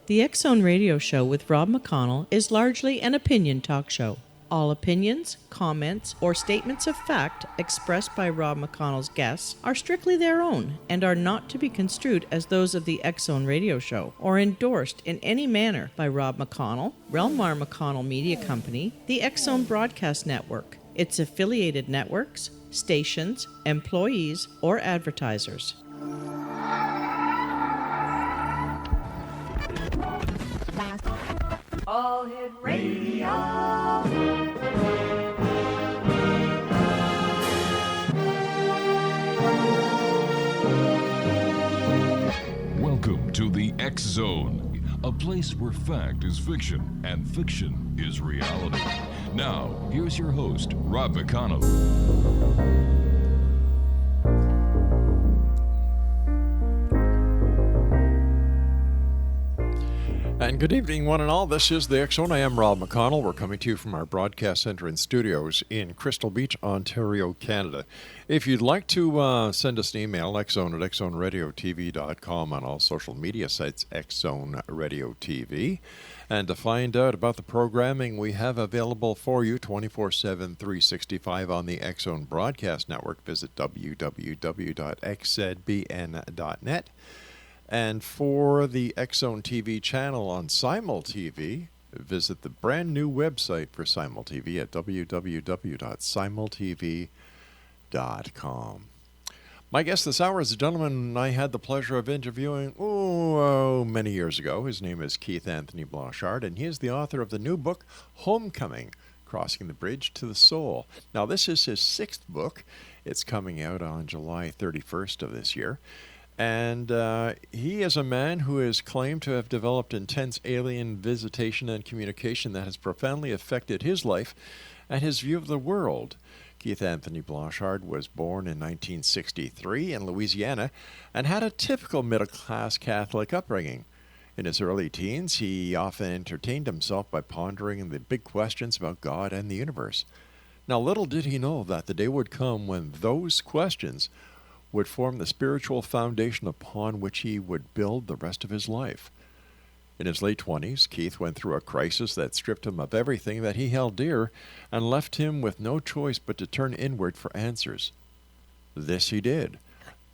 The X Zone Radio Show with Rob McConnell is largely an opinion talk show. All opinions, comments, or statements of fact expressed by Rob McConnell's guests are strictly their own and are not to be construed as those of the X Zone Radio Show or endorsed in any manner by Rob McConnell, REL-MAR McConnell Media Company, the X Zone Broadcast Network, its affiliated networks, stations, employees, or advertisers. All Hit Radio. Welcome to the X Zone, a place where fact is fiction and fiction is reality. Now, here's your host, Rob McConnell. And good evening, one and all. This is the X Zone. I am Rob McConnell. We're coming to you from our broadcast center and studios in Crystal Beach, Ontario, Canada. If you'd like to send us an email, xzone@xzoneradiotv.com, on all social media sites, X Zone Radio TV. And to find out about the programming we have available for you 24/7, 365 on the X Zone Broadcast Network, visit www.xzbn.net. And for the X Zone TV channel on Simul TV, visit the brand new website for Simul TV at www.simultv.com. My guest this hour is a gentleman I had the pleasure of interviewing many years ago. His name is Keith Anthony Blanchard, and he is the author of the new book, Homecoming, Crossing the Bridge to the Soul. Now, this is his sixth book. It's coming out on July 31st of this year. And he is a man who is claimed to have developed intense alien visitation and communication that has profoundly affected his life and his view of the world. Keith Anthony Blanchard was born in 1963 in Louisiana and had a typical middle-class Catholic upbringing. In his early teens, he often entertained himself by pondering the big questions about God and the universe. Now, little did he know that the day would come when those questions would form the spiritual foundation upon which he would build the rest of his life. In his late 20s, Keith went through a crisis that stripped him of everything that he held dear and left him with no choice but to turn inward for answers. This he did,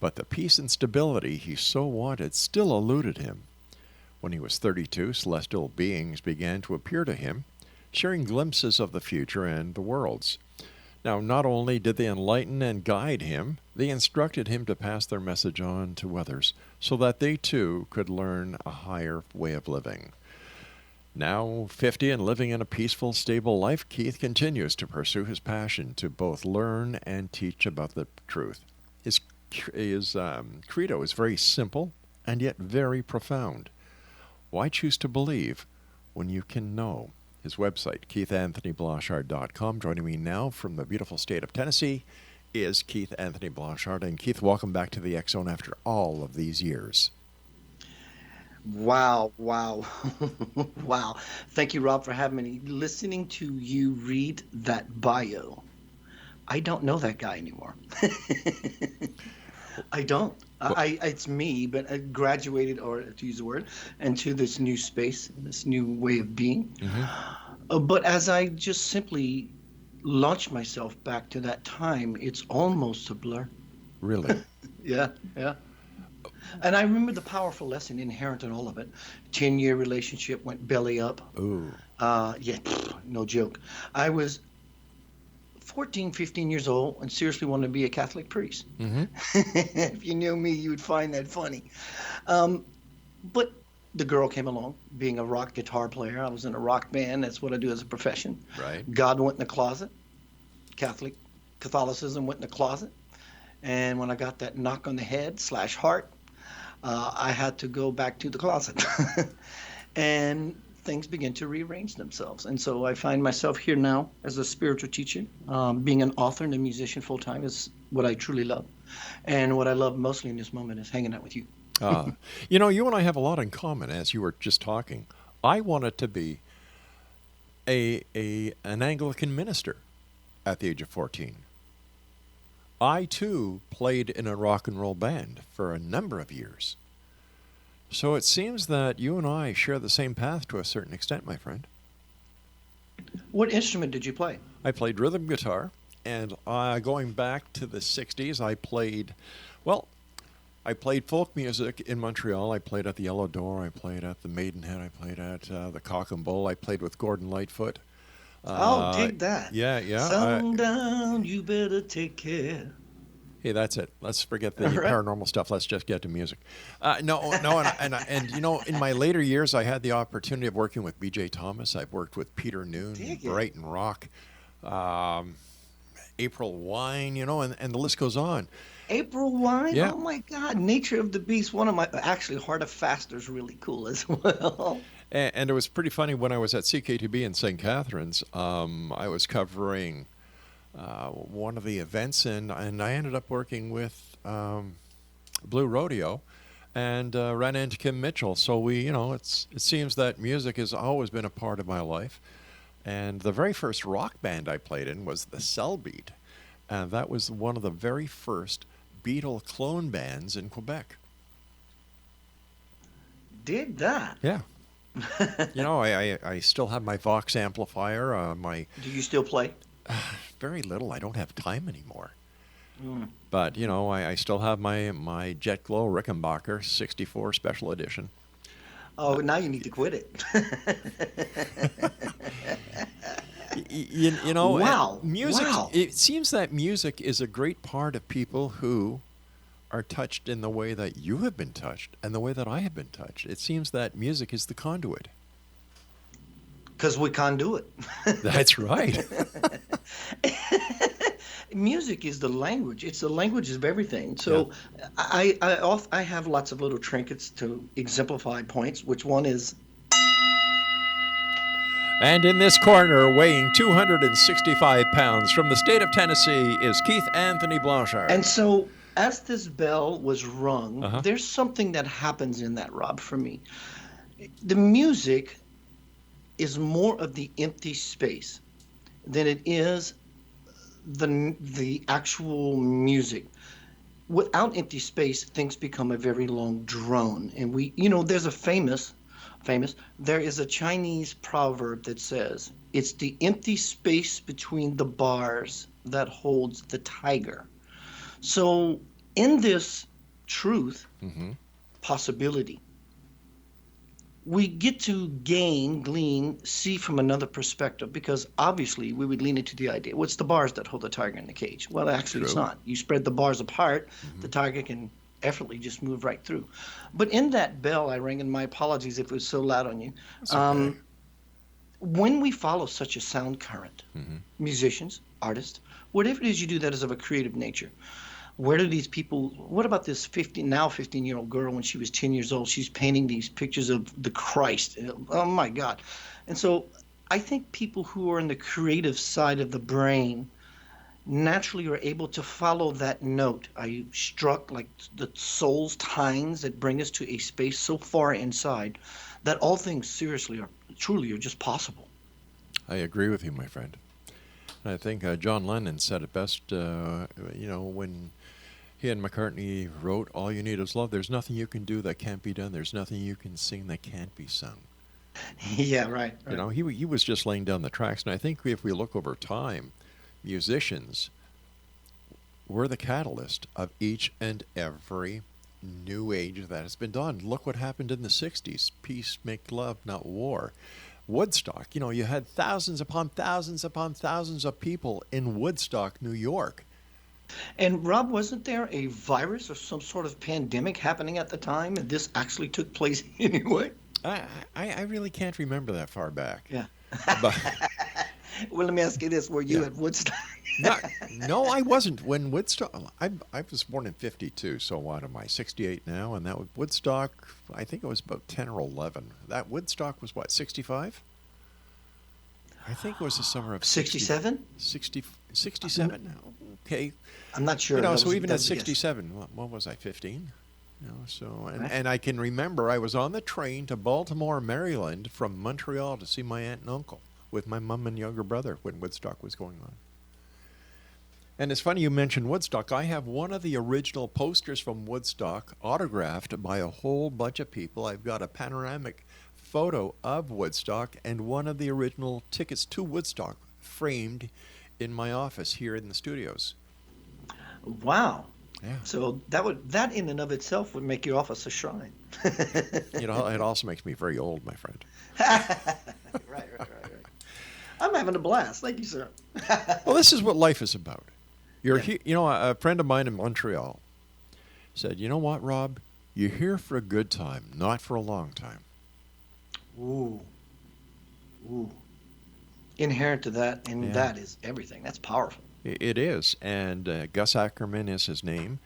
but the peace and stability he so wanted still eluded him. When he was 32, celestial beings began to appear to him, sharing glimpses of the future and the worlds. Now, not only did they enlighten and guide him, they instructed him to pass their message on to others so that they too could learn a higher way of living. Now 50 and living in a peaceful, stable life, Keith continues to pursue his passion to both learn and teach about the truth. His credo is very simple and yet very profound. Why choose to believe when you can know? His website, keithanthonyblanchard.com. Joining me now from the beautiful state of Tennessee is Keith Anthony Blanchard. And Keith, welcome back to the X Zone after all of these years. Wow. Wow. Thank you, Rob, for having me. Listening to you read that bio, I don't know that guy anymore. I don't. It's me, but I graduated, or to use the word, into this new space, this new way of being. Mm-hmm. But as I just simply launched myself back to that time, it's almost a blur. Really? Yeah. And I remember the powerful lesson inherent in all of it. 10-year relationship went belly up. Ooh. No joke. I was 14, 15 years old and seriously wanted to be a Catholic priest. Mm-hmm. If you knew me, you would find that funny. But the girl came along, being a rock guitar player. I was in a rock band. That's what I do as a profession. Right. God went in the closet. Catholicism went in the closet. And when I got that knock on the head / heart, I had to go back to the closet. And things begin to rearrange themselves. And so I find myself here now as a spiritual teacher. Being an author and a musician full-time is what I truly love. And what I love mostly in this moment is hanging out with you. You and I have a lot in common, as you were just talking. I wanted to be an Anglican minister at the age of 14. I, too, played in a rock and roll band for a number of years. So it seems that you and I share the same path to a certain extent, my friend. What instrument did you play? I played rhythm guitar, and going back to the 60s, well, I played folk music in Montreal. I played at the Yellow Door. I played at the Maidenhead. I played at the Cock and Bull. I played with Gordon Lightfoot. Oh, dig that. Yeah, yeah. Sundown, you better take care. Hey, that's it. Let's forget the All right. paranormal stuff. Let's just get to music. No, and you know, in my later years, I had the opportunity of working with B.J. Thomas. I've worked with Peter Noon, Dig it. Brighton Rock, April Wine, you know, and the list goes on. April Wine? Yeah. Oh my God. Nature of the Beast. One of my, actually, Heart of Faster's really cool as well. And it was pretty funny when I was at CKTB in St. Catharines. I was covering one of the events, and I ended up working with Blue Rodeo, and ran into Kim Mitchell. So it seems that music has always been a part of my life. And the very first rock band I played in was the Cell Beat, and that was one of the very first Beatle clone bands in Quebec. Dig that. Yeah. I still have my Vox amplifier. Do you still play? Very little. I don't have time anymore. Mm. But, I still have my Jet Glow Rickenbacker 64 Special Edition. Oh, now you need to quit it. Wow. Music, Wow. it seems that music is a great part of people who are touched in the way that you have been touched and the way that I have been touched. It seems that music is the conduit. Because we can't do it. That's right. Music is the language. It's the language of everything. So I have lots of little trinkets to exemplify points, which one is... And in this corner, weighing 265 pounds from the state of Tennessee, is Keith Anthony Blanchard. And so as this bell was rung, Uh-huh. there's something that happens in that, Rob, for me. The music is more of the empty space than it is the actual music. Without empty space, things become a very long drone. And there's a there is a Chinese proverb that says, it's the empty space between the bars that holds the tiger. So in this truth, possibility, we get to glean, see from another perspective, because obviously we would lean into the idea, what's the bars that hold the tiger in the cage? Well, actually, it's True. not. You spread the bars apart, the tiger can effortlessly just move right through. But in that bell I rang, and my apologies if it was so loud on you, That's okay. when we follow such a sound current, musicians, artists, whatever it is you do that is of a creative nature, where do these people, what about this 15-year-old girl when she was 10 years old? She's painting these pictures of the Christ. Oh my God. And so I think people who are in the creative side of the brain naturally are able to follow that note. Are you struck like the soul's tines that bring us to a space so far inside that all things seriously truly are just possible? I agree with you, my friend. I think John Lennon said it best, when he and McCartney wrote, "All you need is love. There's nothing you can do that can't be done. There's nothing you can sing that can't be sung." Yeah, right. He was just laying down the tracks. And I think if we look over time, musicians were the catalyst of each and every new age that has been done. Look what happened in the 60s. Peace, make love, not war. Woodstock, you had thousands upon thousands upon thousands of people in Woodstock, New York. And Rob, wasn't there a virus or some sort of pandemic happening at the time, and this actually took place anyway? I really can't remember that far back. Yeah. But, Well, let me ask you this: were you at Woodstock? no, I wasn't. When Woodstock, I was born in '52, so what am I, 68 now? And that was Woodstock, I think it was about 10 or 11. That Woodstock was what, 65? I think it was the summer of 67? 67? Okay. I'm not sure. So even at that's a guess. 67, what was I, 15? And I can remember I was on the train to Baltimore, Maryland from Montreal to see my aunt and uncle with my mom and younger brother when Woodstock was going on. And it's funny you mentioned Woodstock. I have one of the original posters from Woodstock autographed by a whole bunch of people. I've got a panoramic photo of Woodstock and one of the original tickets to Woodstock framed in my office here in the studios. Wow. Yeah. So that in and of itself would make your office a shrine. It also makes me very old, my friend. Right. I'm having a blast. Thank you, sir. Well, this is what life is about. Yeah. A friend of mine in Montreal said, "You know what, Rob? You're here for a good time, not for a long time." Ooh. Inherent to that, and Yeah. that is everything. That's powerful. It is, and Gus Ackerman is his name,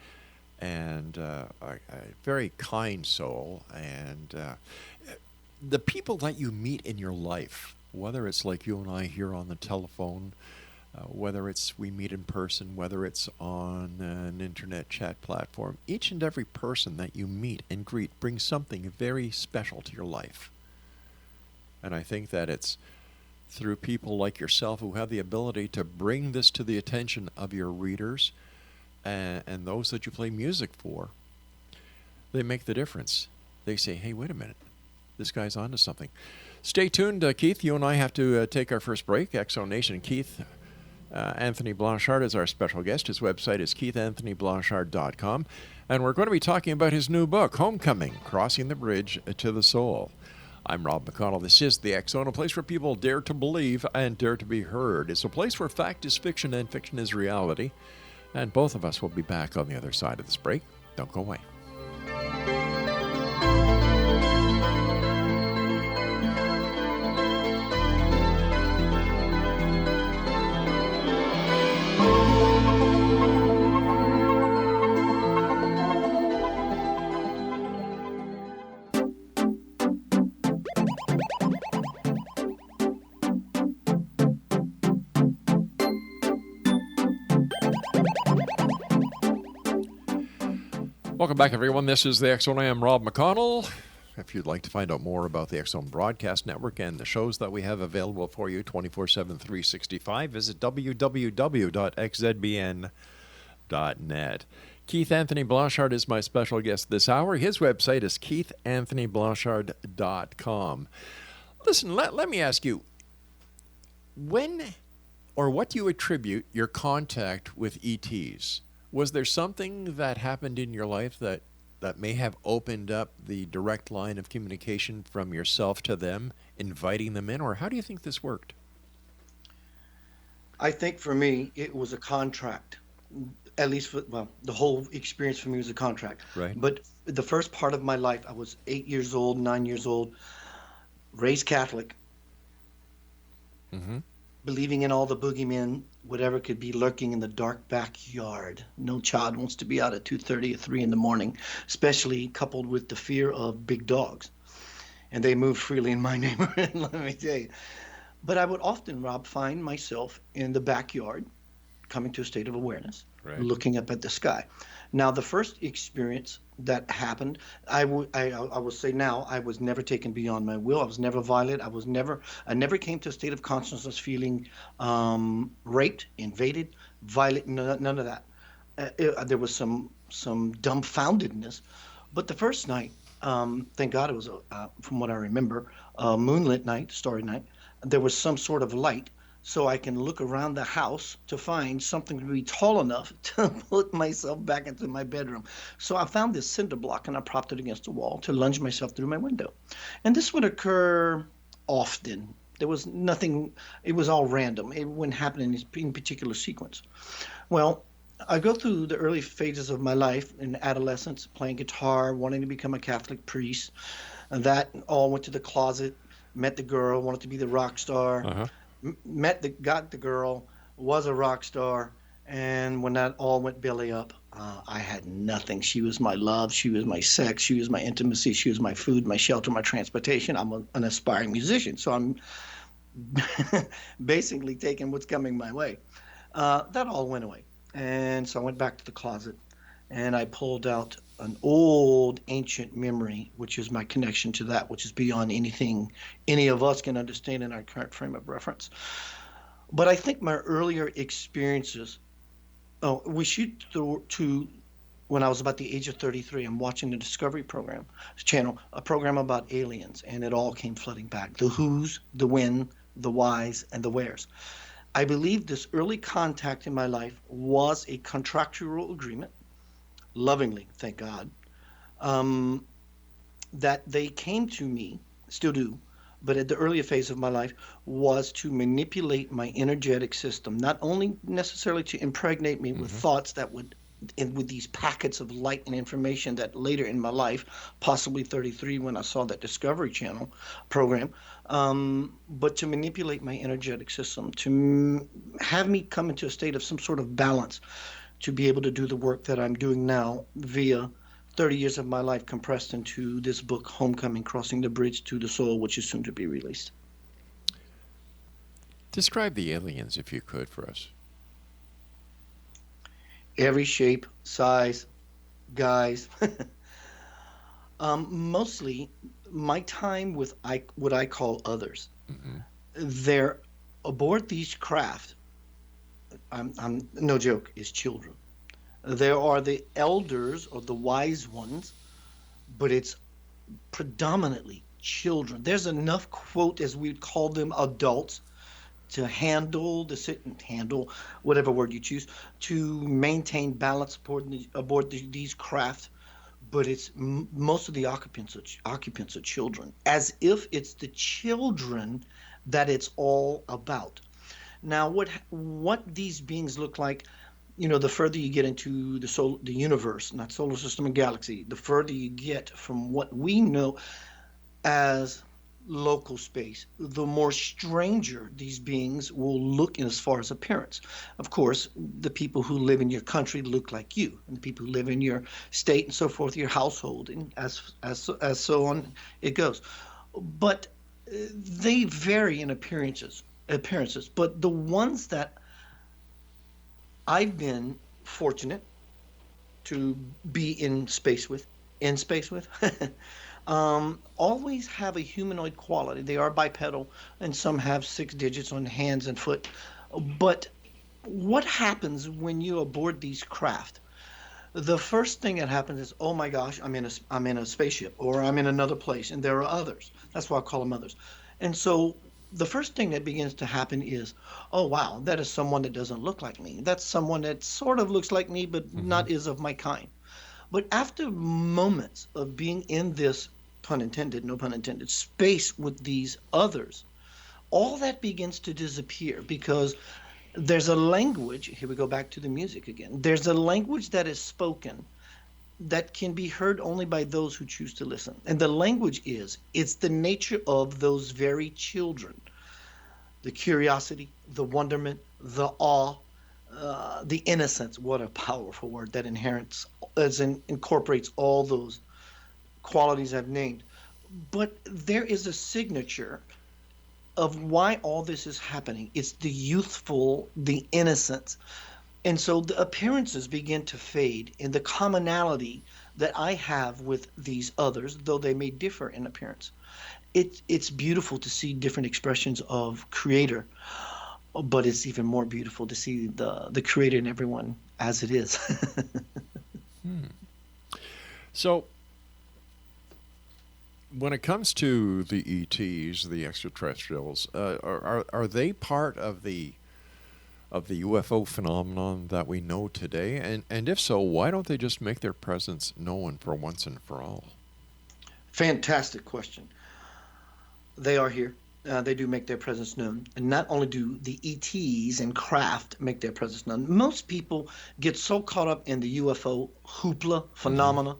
and a very kind soul. And the people that you meet in your life, whether it's like you and I here on the telephone, whether it's we meet in person, whether it's on an internet chat platform, each and every person that you meet and greet brings something very special to your life. And I think that it's through people like yourself who have the ability to bring this to the attention of your readers and those that you play music for. They make the difference. They say, hey, wait a minute, this guy's onto something. Stay tuned, Keith. You and I have to take our first break. Exo Nation. Keith Anthony Blanchard is our special guest. His website is keithanthonyblanchard.com. And we're going to be talking about his new book, Homecoming, Crossing the Bridge to the Soul. I'm Rob McConnell. This is the X Zone, a place where people dare to believe and dare to be heard. It's a place where fact is fiction and fiction is reality. And both of us will be back on the other side of this break. Don't go away. Welcome back, everyone. This is the X Zone. I am Rob McConnell. If you'd like to find out more about the X Zone Broadcast Network and the shows that we have available for you 24/7, 365, visit www.xzbn.net. Keith Anthony Blanchard is my special guest this hour. His website is keithanthonyblanchard.com. Listen, let me ask you, when or what do you attribute your contact with ETs? Was there something that happened in your life that may have opened up the direct line of communication from yourself to them, inviting them in? Or how do you think this worked? I think for me, it was a contract. At least, the whole experience for me was a contract. Right. But the first part of my life, I was 8 years old, 9 years old, raised Catholic, believing in all the boogeymen, whatever could be lurking in the dark backyard. No child wants to be out at 2:30 or 3 in the morning, especially coupled with the fear of big dogs. And they move freely in my neighborhood, let me tell you. But I would often, Rob, find myself in the backyard, coming to a state of awareness, looking up at the sky. Now, the first experience that happened, I will say now, I was never taken beyond my will. I was never violent. I never came to a state of consciousness feeling raped, invaded, violent, none of that. There was some dumbfoundedness. But the first night, thank God it was, from what I remember, a moonlit night, starry night. There was some sort of light, so I can look around the house to find something to be tall enough to put myself back into my bedroom. So I found this cinder block and I propped it against the wall to lunge myself through my window. And this would occur often. There was nothing, it was all random. It wouldn't happen in particular sequence. Well, I go through the early phases of my life in adolescence, playing guitar, wanting to become a Catholic priest. And that all went to the closet, met the girl, wanted to be the rock star. Got the girl, was a rock star, and when that all went belly up, I had nothing. She was my love, she was my sex, she was my intimacy, she was my food, my shelter, my transportation. I'm an aspiring musician, so I'm basically taking what's coming my way. That all went away, and so I went back to the closet, and I pulled out an old ancient memory, which is my connection to that, which is beyond anything any of us can understand in our current frame of reference. But I think my earlier experiences Oh, we shoot through to when I was about the age of 33. I'm watching the Discovery program channel, a program about aliens, and it all came flooding back. The who's, the when, the whys, and the wheres. I believe this early contact in my life was a contractual agreement, lovingly, thank God, um, that they came to me, still do, but at the earlier phase of my life was to manipulate my energetic system, not only necessarily to impregnate me with thoughts that would, and with these packets of light and information that later in my life, possibly 33 when I saw that Discovery Channel program, but to manipulate my energetic system, to have me come into a state of some sort of balance to be able to do the work that I'm doing now via 30 years of my life compressed into this book, Homecoming, Crossing the Bridge to the Soul, which is soon to be released. Describe the aliens, if you could, for us. Every shape, size, guys. Mostly my time with what I call others. They're aboard these craft. I'm no joke, is children. There are the elders or the wise ones, but it's predominantly children. There's enough, quote, as we'd call them, adults to handle handle whatever word you choose, to maintain balance aboard these craft. But it's most of the occupants are children, as if it's the children that it's all about. Now, what these beings look like, the further you get into the universe, not solar system and galaxy, the further you get from what we know as local space, the more stranger these beings will look in as far as appearance. Of course, the people who live in your country look like you, and the people who live in your state and so forth, your household, and as so on it goes. But they vary in appearances. But the ones that I've been fortunate to be in space with, always have a humanoid quality. They are bipedal, and some have 6 digits on hands and foot. But what happens when you aboard these craft? The first thing that happens is, oh my gosh, I'm in a spaceship, or I'm in another place, and there are others. That's why I call them others. And so the first thing that begins to happen is, oh wow, that is someone that doesn't look like me. That's someone that sort of looks like me, but not is of my kind. But after moments of being in this, pun intended, no pun intended, space with these others, all that begins to disappear because there's a language. Here we go back to the music again. There's a language that is spoken that can be heard only by those who choose to listen. And the language it's the nature of those very children. The curiosity, the wonderment, the awe, the innocence. What a powerful word that incorporates all those qualities I've named. But there is a signature of why all this is happening. It's the youthful, the innocence. And so the appearances begin to fade, and the commonality that I have with these others, though they may differ in appearance, it's beautiful to see different expressions of creator, but it's even more beautiful to see the creator in everyone as it is. So, when it comes to the ETs, the extraterrestrials, are they part of the UFO phenomenon that we know today? And if so, why don't they just make their presence known for once and for all? Fantastic question. They are here. They do make their presence known. And not only do the ETs and craft make their presence known, most people get so caught up in the UFO hoopla phenomena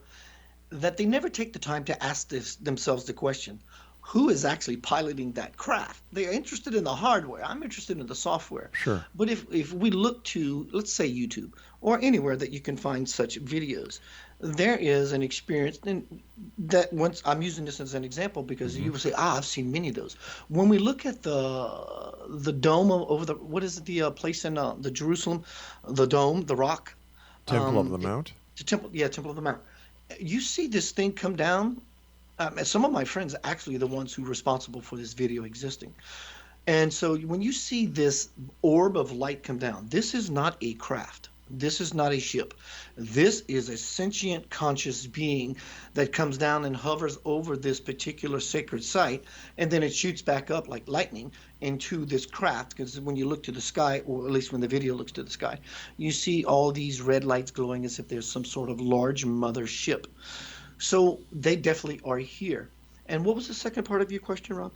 that they never take the time to ask themselves the question, who is actually piloting that craft? They are interested in the hardware. I'm interested in the software. Sure. But if we look to, let's say, YouTube or anywhere that you can find such videos, there is an experience that once I'm using this as an example because you will say, I've seen many of those. When we look at the dome over the, what is it, the place in the Jerusalem, the dome, the rock? Temple of the Mount? Temple of the Mount. You see this thing come down. Some of my friends are actually the ones who are responsible for this video existing. And so when you see this orb of light come down, this is not a craft. This is not a ship. This is a sentient conscious being that comes down and hovers over this particular sacred site, and then it shoots back up like lightning into this craft. Because when you look to the sky, or at least when the video looks to the sky, you see all these red lights glowing as if there's some sort of large mother ship. So they definitely are here. And what was the second part of your question, Rob?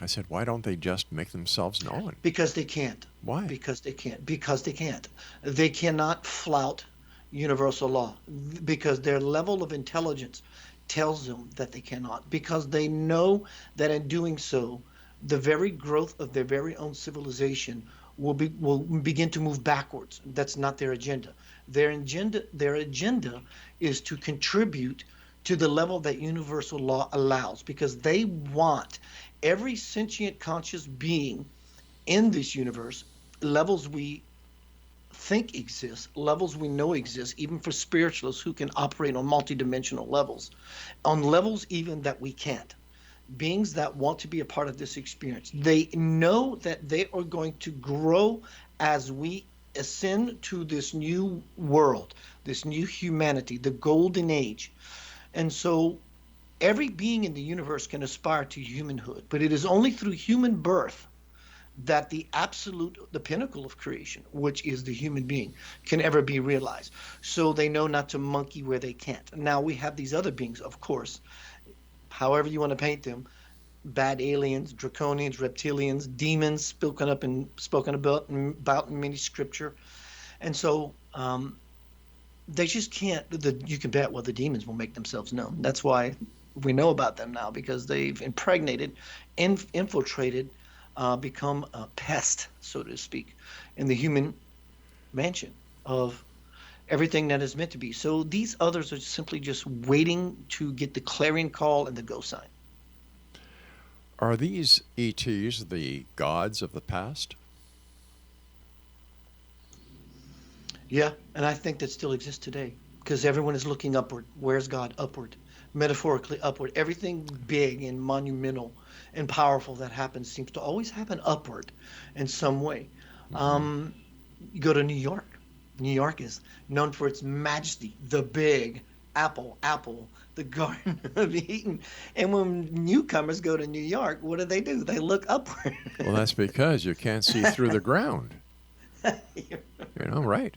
I said, why don't they just make themselves known? Because they can't. Why? Because they can't. Because they can't. They cannot flout universal law because their level of intelligence tells them that they cannot. Because they know that in doing so, the very growth of their very own civilization will begin to move backwards. That's not their agenda. Their agenda is to contribute to the level that universal law allows, because they want every sentient conscious being in this universe, levels we think exist, levels we know exist, even for spiritualists who can operate on multidimensional levels, on levels even that we can't. Beings that want to be a part of this experience. They know that they are going to grow as we ascend to this new world, this new humanity, the golden age. And so every being in the universe can aspire to humanhood, but it is only through human birth that the absolute, the pinnacle of creation, which is the human being, can ever be realized. So they know not to monkey where they can't. Now we have these other beings, of course, however you want to paint them, bad aliens, draconians, reptilians, demons, spoken about in many scripture. And so they just can't, you can bet, well, the demons will make themselves known. That's why we know about them now, because they've impregnated, infiltrated, become a pest, so to speak, in the human mansion of everything that is meant to be. So these others are simply just waiting to get the clarion call and the go sign. Are these ETs the gods of the past? Yeah, and I think that still exists today, because everyone is looking upward. Where's God? Upward. Metaphorically upward. Everything big and monumental and powerful that happens seems to always happen upward in some way. You go to New York. New York is known for its majesty, the big apple, the Garden of Eden. And when newcomers go to New York, what do? They look upward. Well, that's because you can't see through the ground. Right.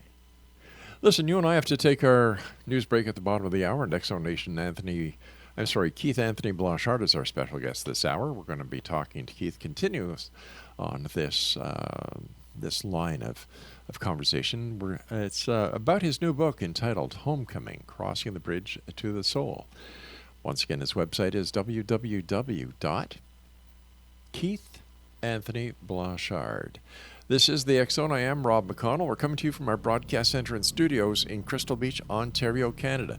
Listen, you and I have to take our news break at the bottom of the hour. And Exo Nation Keith Anthony Blanchard is our special guest this hour. We're going to be talking to Keith continuous on this line of conversation. It's about his new book entitled Homecoming, Crossing the Bridge to the Soul. Once again, his website is www.KeithAnthonyBlanchard. This is the X Zone. I am Rob McConnell. We're coming to you from our broadcast center and studios in Crystal Beach, Ontario, Canada.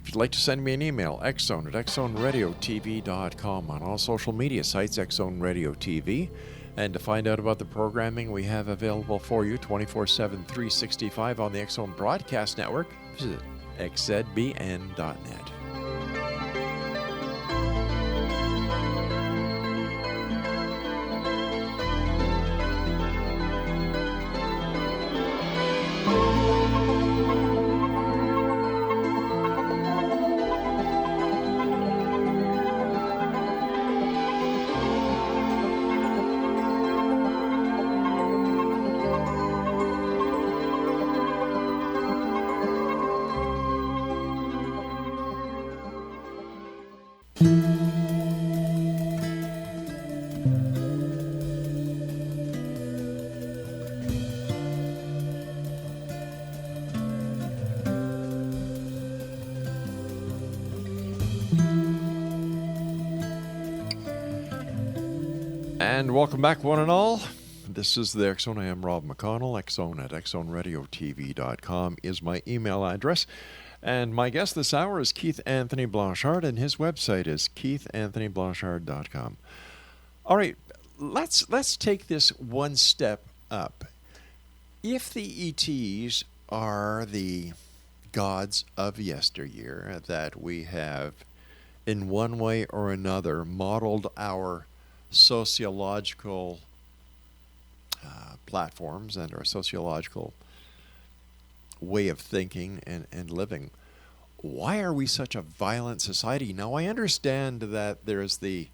If you'd like to send me an email, xzone@xzoneradiotv.com. On all social media sites, Xzone Radio TV. And to find out about the programming we have available for you 24/7, 365 on the X Zone Broadcast Network, visit xzbn.net. And welcome back, one and all. This is the X Zone. I am Rob McConnell. xzone@xzoneradiotv.com is my email address. And my guest this hour is Keith Anthony Blanchard, and his website is keithanthonyblanchard.com. All right, let's take this one step up. If the ETs are the gods of yesteryear that we have, in one way or another, modeled our sociological platforms and our sociological way of thinking and living. Why are we such a violent society? Now, I understand that there's the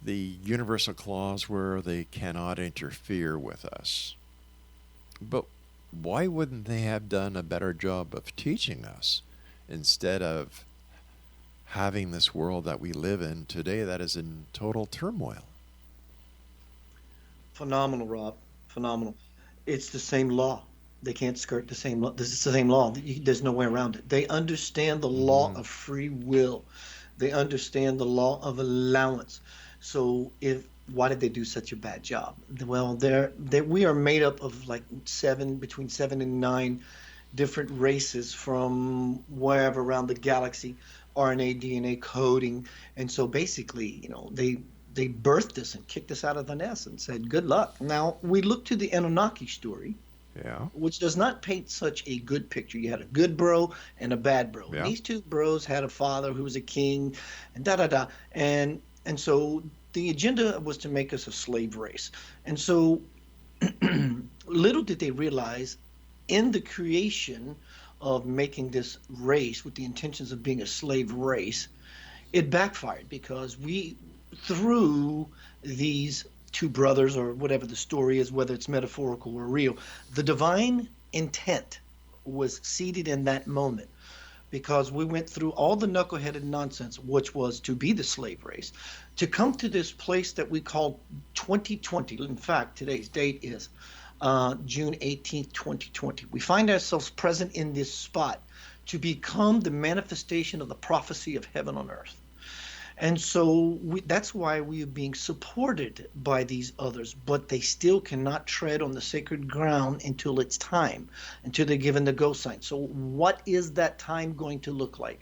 universal clause where they cannot interfere with us. But why wouldn't they have done a better job of teaching us instead of having this world that we live in today that is in total turmoil? Phenomenal, Rob. Phenomenal. It's the same law. They can't skirt the same law. This is the same law. There's no way around it. They understand the law of free will. They understand the law of allowance. So why did they do such a bad job? Well, we are made up of like between 7 and 9 different races from wherever around the galaxy, RNA, DNA coding. And so basically, they birthed us and kicked us out of the nest and said, good luck. Now, we look to the Anunnaki story, which does not paint such a good picture. You had a good bro and a bad bro. Yeah. And these two bros had a father who was a king, and da-da-da. And so the agenda was to make us a slave race. And so little did they realize in the creation of making this race with the intentions of being a slave race, it backfired because through these two brothers, or whatever the story is, whether it's metaphorical or real, the divine intent was seated in that moment because we went through all the knuckleheaded nonsense, which was to be the slave race, to come to this place that we call 2020. In fact, today's date is June 18th, 2020. We find ourselves present in this spot to become the manifestation of the prophecy of heaven on earth. And so that's why we are being supported by these others, but they still cannot tread on the sacred ground until it's time, until they're given the go sign. So what is that time going to look like?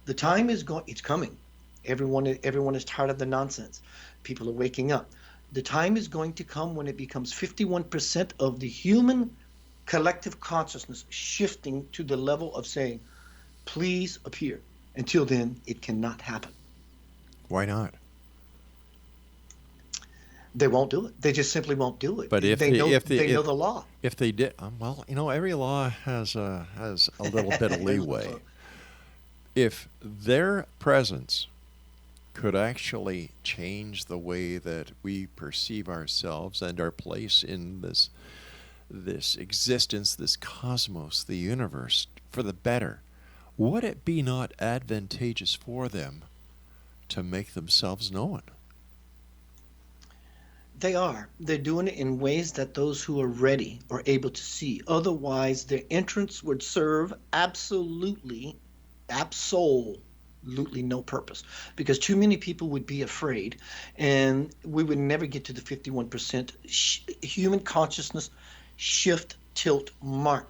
The time is it's coming. Everyone is tired of the nonsense. People are waking up. The time is going to come when it becomes 51% of the human collective consciousness shifting to the level of saying, please appear. Until then, it cannot happen. Why not? They won't do it. They just simply won't do it. But they know the law. If they did, every law has a little bit of leeway. If their presence could actually change the way that we perceive ourselves and our place in this existence, this cosmos, the universe, for the better, would it be not advantageous for them to make themselves known? They are. They're doing it in ways that those who are ready are able to see. Otherwise, their entrance would serve absolutely no purpose, because too many people would be afraid, and we would never get to the 51% human consciousness shift tilt mark.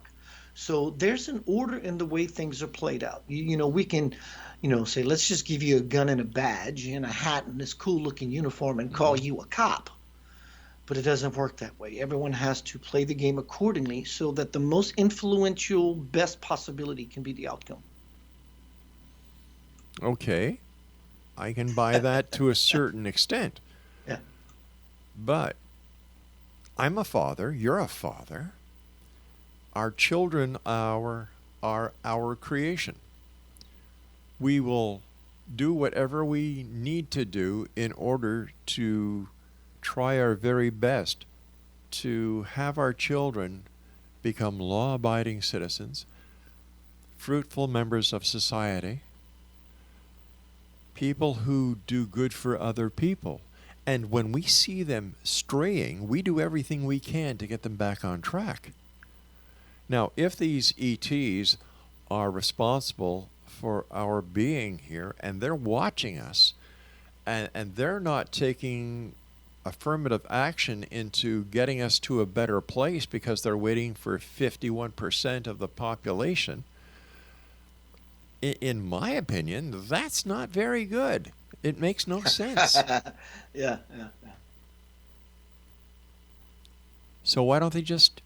So there's an order in the way things are played out. We can say, let's just give you a gun and a badge and a hat and this cool looking uniform and call you a cop. But it doesn't work that way. Everyone has to play the game accordingly so that the most influential, best possibility can be the outcome. Okay. I can buy that to a certain extent. Yeah. But I'm a father, you're a father. Our children are our creation. We will do whatever we need to do in order to try our very best to have our children become law-abiding citizens, fruitful members of society, people who do good for other people. And when we see them straying, we do everything we can to get them back on track. Now, if these ETs are responsible for our being here and they're watching us and they're not taking affirmative action into getting us to a better place because they're waiting for 51% of the population, in my opinion, that's not very good. It makes no sense. Yeah. So why don't they just,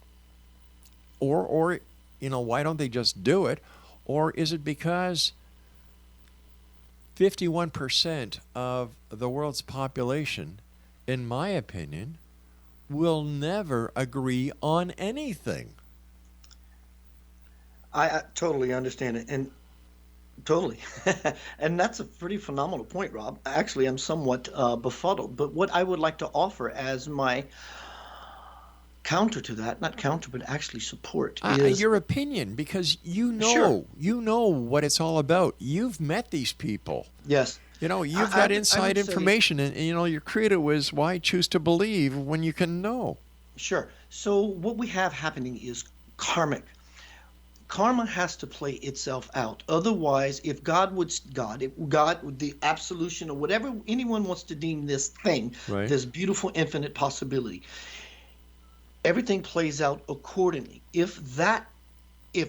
or why don't they just do it? Or is it because 51% of the world's population, in my opinion, will never agree on anything? I totally understand it, and totally. And that's a pretty phenomenal point, Rob. Actually, I'm somewhat befuddled, but what I would like to offer as my counter to that, not counter, but actually support, is Your opinion, because sure, you know what it's all about. You've met these people. yes. You know, you've I got would I inside would say information, and you know your credo is why choose to believe when you can know. sure. So what we have happening is karmic. Karma has to play itself out. Otherwise, if God would if God would the absolution or whatever anyone wants to deem this thing, Right. this beautiful infinite possibility, everything plays out accordingly. If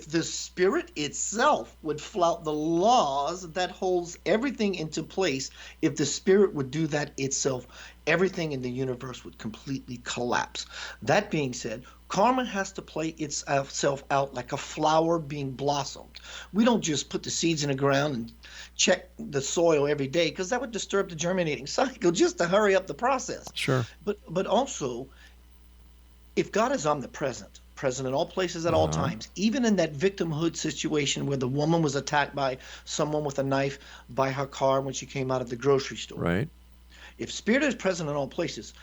the spirit itself would flout the laws that holds everything into place, if the spirit would do that itself, everything in the universe would completely collapse. That being said, karma has to play itself out like a flower being blossomed. We don't just put the seeds in the ground and check the soil every day, because that would disturb the germinating cycle just to hurry up the process. Sure. But also, if God is omnipresent, present in all places at all Uh-huh. times, even in that victimhood situation where the woman was attacked by someone with a knife by her car when she came out of the grocery store. Right. If spirit is present in all places,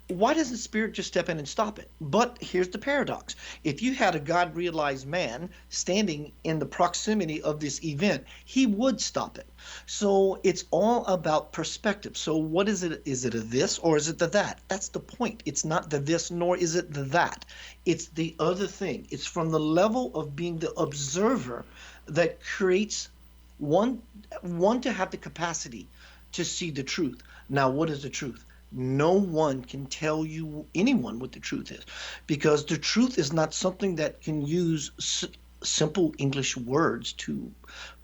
why doesn't spirit just step in and stop it? But here's the paradox. If you had a God realized man standing in the proximity of this event, he would stop it. So it's all about perspective. So what is it? Is it a this or is it the that? That's the point. It's not the this nor is it the that. It's the other thing. It's from the level of being the observer that creates one to have the capacity to see the truth. Now, what is the truth? No one can tell you anyone what the truth is, because the truth is not something that can use simple English words to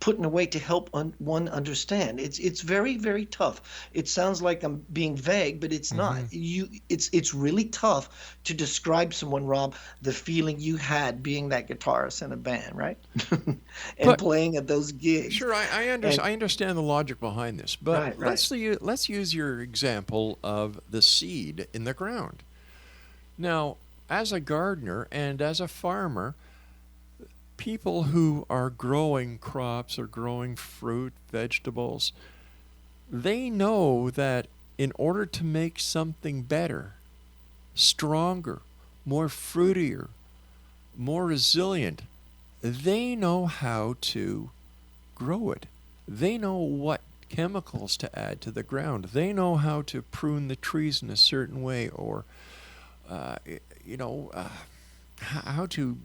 put in a way to help one understand. It's very, very tough. It sounds like I'm being vague, but it's not. It's really tough to describe someone, Rob, the feeling you had being that guitarist in a band, right? And But playing at those gigs. sure, And I understand the logic behind this, but right, right. let's use your example of the seed in the ground. Now, as a gardener and as a farmer, people who are growing crops or growing fruit, vegetables, they know that in order to make something better, stronger, more fruitier, more resilient, they know how to grow it. They know what chemicals to add to the ground. They know how to prune the trees in a certain way, or uh, you know, how to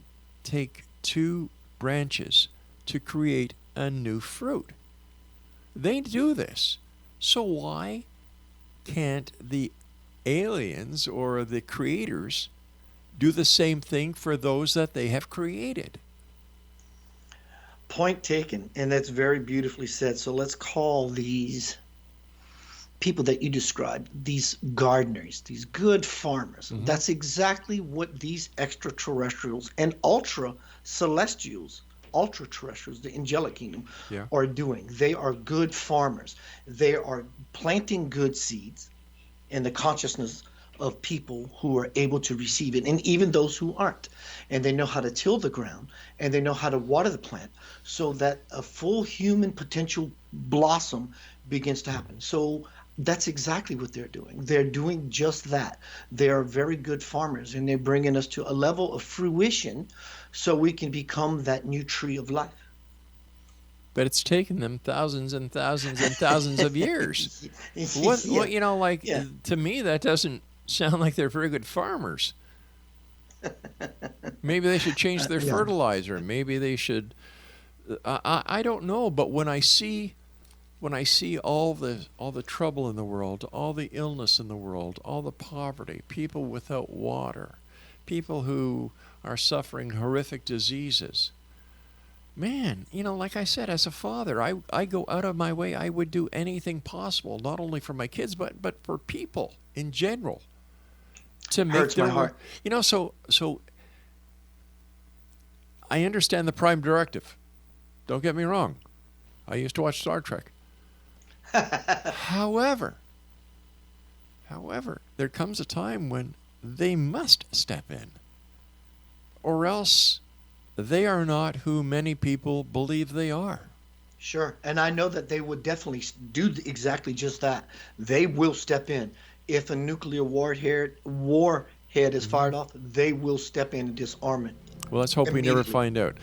take two branches to create a new fruit. They do this. So why can't the aliens or the creators do the same thing for those that they have created? Point taken, and that's very beautifully said. So let's call these people that you described, these gardeners, these good farmers. That's exactly what these extraterrestrials and ultra celestials, ultra terrestrials, the angelic kingdom, Yeah. are doing. They are good farmers. They are planting good seeds in the consciousness of people who are able to receive it, and even those who aren't. And they know how to till the ground, and they know how to water the plant so that a full human potential blossom begins to happen. So that's exactly what they're doing. They're doing just that. They are very good farmers, and they're bringing us to a level of fruition so we can become that new tree of life. But it's taken them thousands and thousands and thousands of years. What, Yeah, you know, like yeah. to me, that doesn't sound like they're very good farmers. Maybe they should change their Yeah. fertilizer. Maybe they should. I don't know. But when I see all the trouble in the world, all the illness in the world, all the poverty, people without water, people who are suffering horrific diseases. Man, you know, like I said, as a father, I go out of my way. I would do anything possible, not only for my kids, but for people in general, to make Hurts my their heart. you know. So I understand the Prime Directive. Don't get me wrong. I used to watch Star Trek. However, there comes a time when they must step in, or else they are not who many people believe they are. Sure. And I know that they would definitely do exactly just that. They will step in. If a nuclear warhead is fired off, they will step in and disarm it Well, let's hope we never immediately. find out.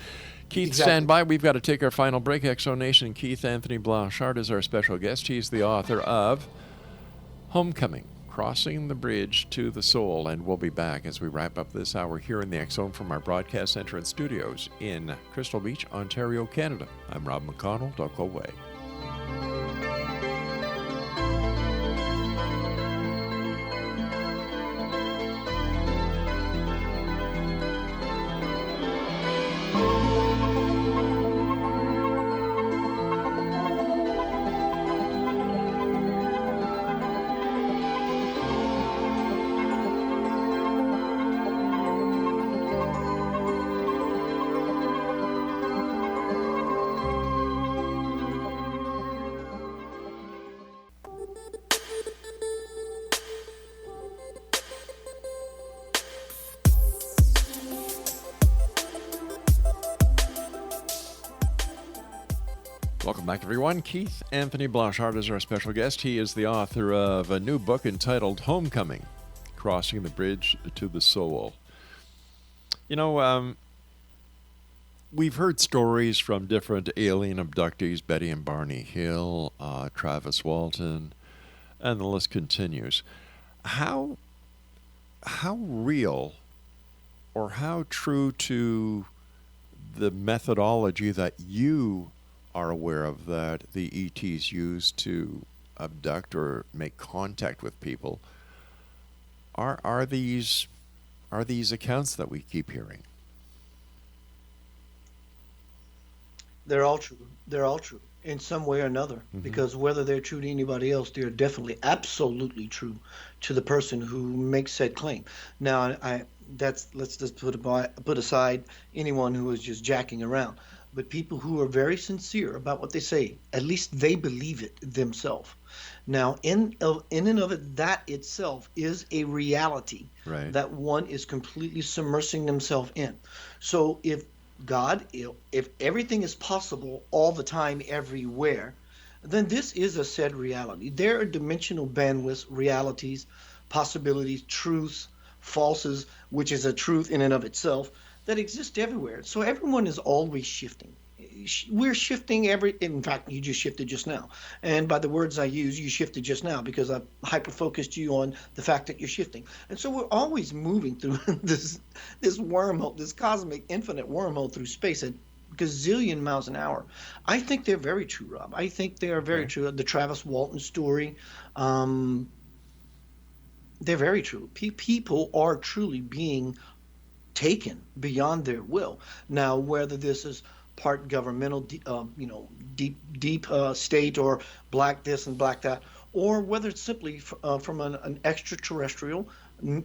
Keith, Exactly. stand by. We've got to take our final break. Exonation. Keith Anthony Blanchard is our special guest. He's the author of Homecoming, Crossing the Bridge to the Soul. And we'll be back as we wrap up this hour here in the X Zone from our broadcast center and studios in Crystal Beach, Ontario, Canada. I'm Rob McConnell. Don't go away. Welcome back, everyone. Keith Anthony Blanchard is our special guest. He is the author of a new book entitled Homecoming, Crossing the Bridge to the Soul. You know, we've heard stories from different alien abductees, Betty and Barney Hill, Travis Walton, and the list continues. How real or how true to the methodology that you are aware of that the ETs use to abduct or make contact with people are these accounts that we keep hearing? They're all true. They're all true in some way or another. Because whether they're true to anybody else, they're definitely absolutely true to the person who makes said claim. Now, let's just put aside anyone who is just jacking around. But people who are very sincere about what they say, at least they believe it themselves. Now, in and of it, that itself is a reality Right. that one is completely submersing themselves in. So if everything is possible all the time, everywhere, then this is a said reality. There are dimensional bandwidths, realities, possibilities, truths, falses, which is a truth in and of itself, that exist everywhere. So everyone is always shifting. We're shifting in fact, you just shifted just now. And by the words I use, you shifted just now because I've hyper-focused you on the fact that you're shifting. And so we're always moving through this wormhole, this cosmic infinite wormhole through space at gazillion miles an hour. I think they're very true, Rob. I think they are very true. The Travis Walton story, they're very true. People are truly being taken beyond their will. Now, whether this is part governmental, deep state, or black this and black that, or whether it's simply from an extraterrestrial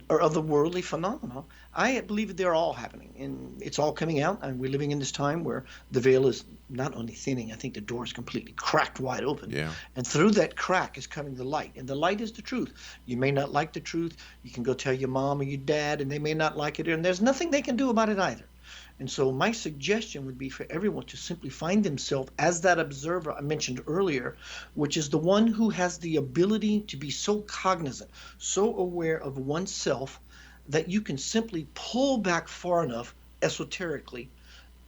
or otherworldly phenomena, I believe they're all happening, and it's all coming out. And we're living in this time where the veil is not only thinning, I think the door is completely cracked wide open. Yeah. And through that crack is coming the light, and the light is the truth. You may not like the truth. You can go tell your mom or your dad, and they may not like it, and there's nothing they can do about it either. And so my suggestion would be for everyone to simply find themselves as that observer I mentioned earlier, which is the one who has the ability to be so cognizant, so aware of oneself, that you can simply pull back far enough esoterically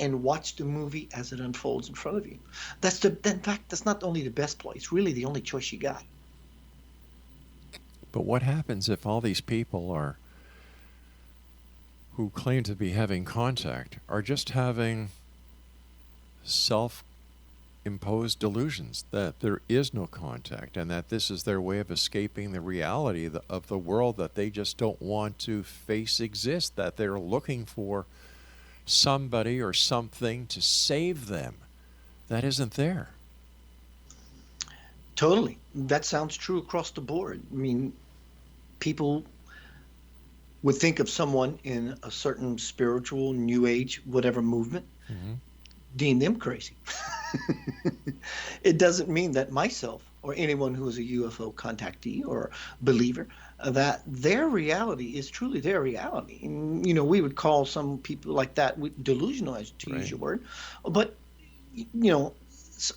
and watch the movie as it unfolds in front of you. In fact, that's not only the best place, really the only choice you got. But what happens if all these people who claim to be having contact are just having self-imposed delusions that there is no contact and that this is their way of escaping the reality of the world that they just don't want to face exist, that they're looking for somebody or something to save them that isn't there? Totally. That sounds true across the board. I mean, people would think of someone in a certain spiritual, new age, whatever movement, deem them crazy. It doesn't mean that myself or anyone who is a UFO contactee or believer, that their reality is truly their reality. And, we would call some people like that delusional, to use Right. your word. But, you know,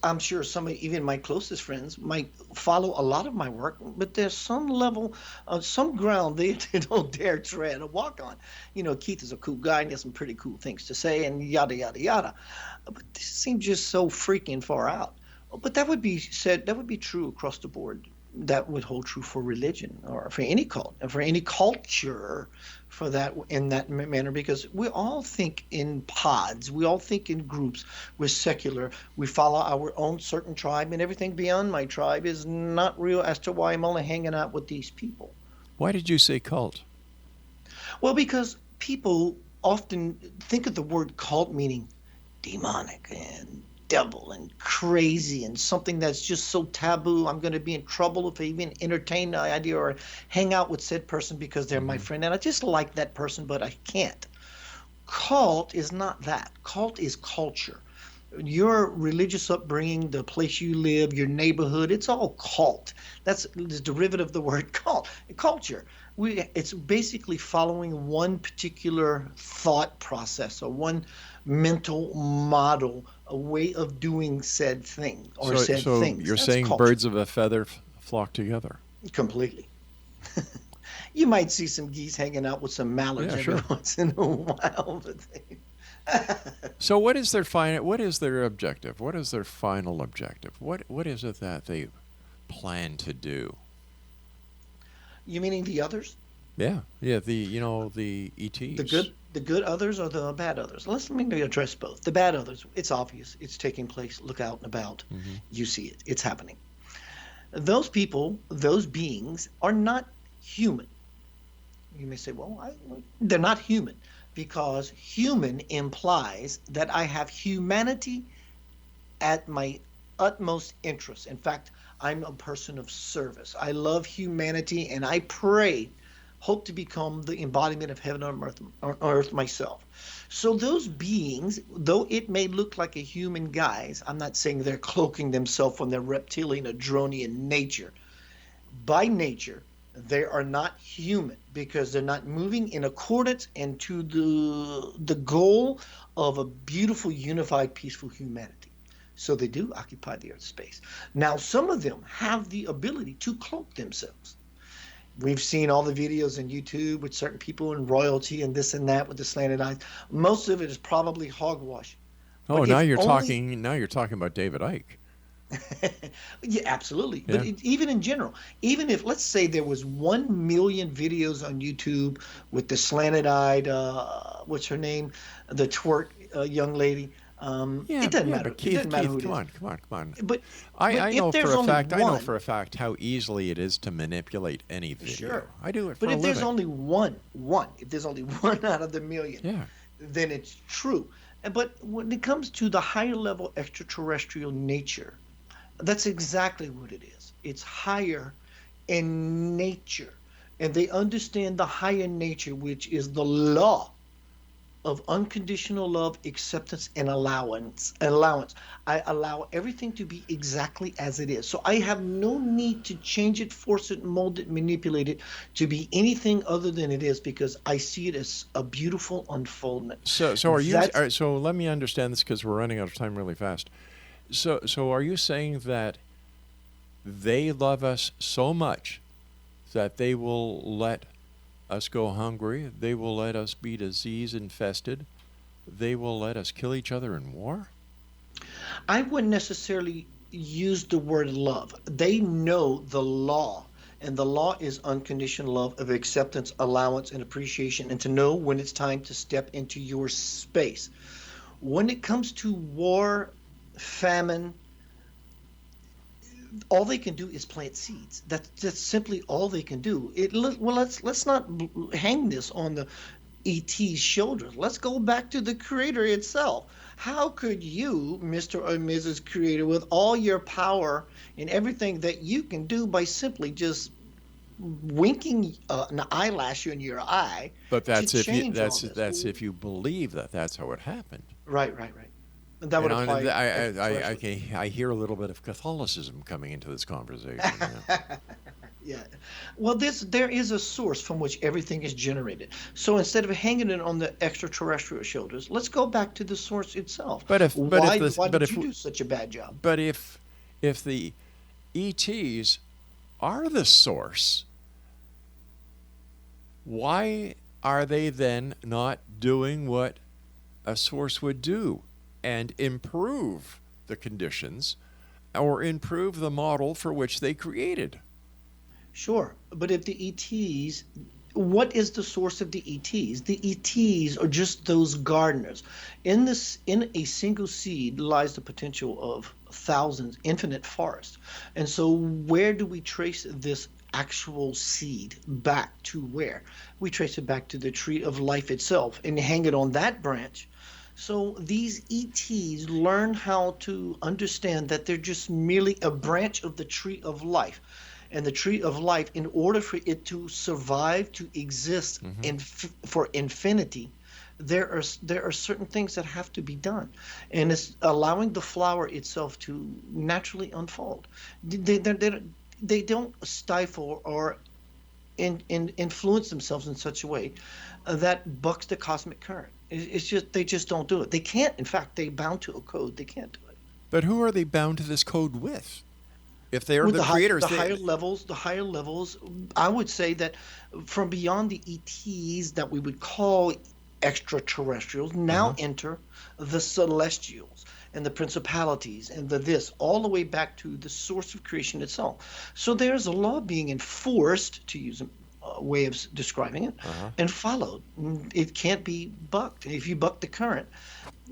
I'm sure some, even my closest friends, might follow a lot of my work, but there's some level of some ground they don't dare tread or walk on. Keith is a cool guy and he has some pretty cool things to say and yada, yada, yada. But this seems just so freaking far out. But that would be said, that would be true across the board. That would hold true for religion or for any cult, and for any culture, for that, in that manner, because we all think in pods, we all think in groups. We're secular, we follow our own certain tribe, and everything beyond my tribe is not real, as to why I'm only hanging out with these people. Why did you say cult? Well, because people often think of the word cult meaning demonic and devil and crazy and something that's just so taboo. I'm going to be in trouble if I even entertain the idea or hang out with said person because they're my friend and I just like that person, but I can't. Cult is not that. Cult is culture. Your religious upbringing, the place you live, your neighborhood, it's all cult. That's the derivative of the word cult. Culture. It's basically following one particular thought process or one mental model, a way of doing said thing or said So things. you're That's saying culture. birds of a feather flock together. Completely. You might see some geese hanging out with some mallards Yeah, every sure. once in a while, but So what is their objective? What is their final objective? What is it that they plan to do? you meaning the others? Yeah. The ETs. The good others or the bad others? Let me address both. The bad others, it's obvious. It's taking place. Look out and about. You see it. It's happening. Those people, those beings are not human. You may say, well, they're not human, because human implies that I have humanity at my utmost interest. In fact, I'm a person of service. I love humanity and I pray, hope to become the embodiment of heaven on earth myself. So those beings, though it may look like a human guise, I'm not saying they're cloaking themselves from their reptilian or dronian nature. By nature, they are not human, because they're not moving in accordance and to the goal of a beautiful, unified, peaceful humanity. So they do occupy the earth space. Now, some of them have the ability to cloak themselves. We've seen all the videos on YouTube with certain people in royalty and this and that with the slanted eyes. Most of it is probably hogwash. Oh, But now if you're only- talking about David Icke. Yeah, absolutely. Yeah. But even in general, even if, let's say, there was 1 million videos on YouTube with the slanted-eyed, what's her name, the twerk young lady. It doesn't matter. But Keith, it doesn't matter who it come is. on. But I if know there's for a only fact. I know one- for a fact how easily it is to manipulate any video. Sure. I do it for But a if there's living. only one, if there's only one out of the million, Yeah. then it's true. But when it comes to the higher level extraterrestrial nature, that's exactly what it is. It's higher in nature. And they understand the higher nature, which is the law of unconditional love, acceptance, and allowance. I allow everything to be exactly as it is. So I have no need to change it, force it, mold it, manipulate it to be anything other than it is, because I see it as a beautiful unfoldment. So are you? So let me understand this, because we're running out of time really fast. So are you saying that they love us so much that they will let us go hungry, they will let us be disease infested, they will let us kill each other in war? I wouldn't necessarily use the word love. They know the law, and the law is unconditional love of acceptance, allowance, and appreciation, and to know when it's time to step into your space. When it comes to war, famine, all they can do is plant seeds. That's simply all they can do. Let's not hang this on the ET's shoulders. Let's go back to the Creator itself. How could you, Mr. or Mrs. Creator, with all your power and everything that you can do by simply just winking an eyelash in your eye, But that's to if you change all this? that's if you believe that that's how it happened. Right. And that would apply I hear a little bit of Catholicism coming into this conversation. Yeah. Yeah. Well, there is a source from which everything is generated. So instead of hanging it on the extraterrestrial shoulders, let's go back to the source itself. Why did you do such a bad job? But if the ETs are the source, why are they then not doing what a source would do and improve the conditions or improve the model for which they created? Sure, but if the ETs, what is the source of the ETs? The ETs are just those gardeners. In a single seed lies the potential of thousands, infinite forest. And so where do we trace this actual seed back to where? We trace it back to the tree of life itself and hang it on that branch. So these ETs learn how to understand that they're just merely a branch of the tree of life. And the tree of life, in order for it to survive, to exist for infinity, there are certain things that have to be done, and it's allowing the flower itself to naturally unfold. They don't stifle or influence themselves in such a way that bucks the cosmic current. It's just they just don't do it. They can't. In fact, they're bound to a code. They can't do it. But who are they bound to this code with? If they are the creators, the higher levels, I would say that from beyond the ETs that we would call extraterrestrials, now enter the celestials and the principalities and all the way back to the source of creation itself. So there's a law being enforced, to use a way of describing it, and followed. It can't be bucked. If you buck the current,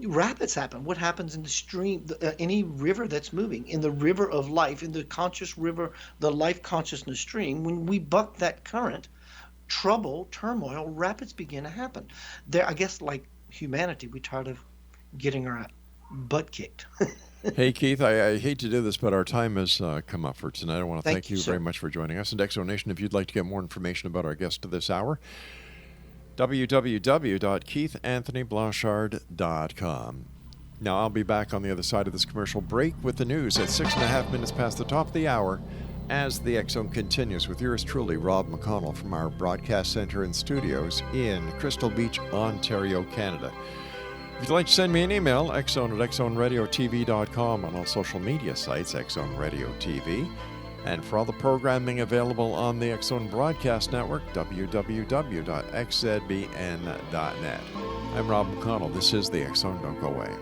rapids happen. What happens in the stream, any river that's moving, in the river of life, in the conscious river, the life consciousness stream, when we buck that current, trouble, turmoil, rapids begin to happen. There, I guess, like humanity, we tired of getting our butt kicked. Hey, Keith, I hate to do this, but our time has come up for tonight. I want to thank you very much for joining us. And Exonation, if you'd like to get more information about our guest this hour, www.keithanthonyblanchard.com. Now, I'll be back on the other side of this commercial break with the news at 6.5 minutes past the top of the hour as the X Zone continues with yours truly, Rob McConnell, from our broadcast center and studios in Crystal Beach, Ontario, Canada. If you'd like to send me an email, xzone@xzoneradiotv.com, on all social media sites, X Zone Radio TV. And for all the programming available on the X Zone Broadcast Network, www.xzbn.net. I'm Rob McConnell. This is the X Zone. Don't go away.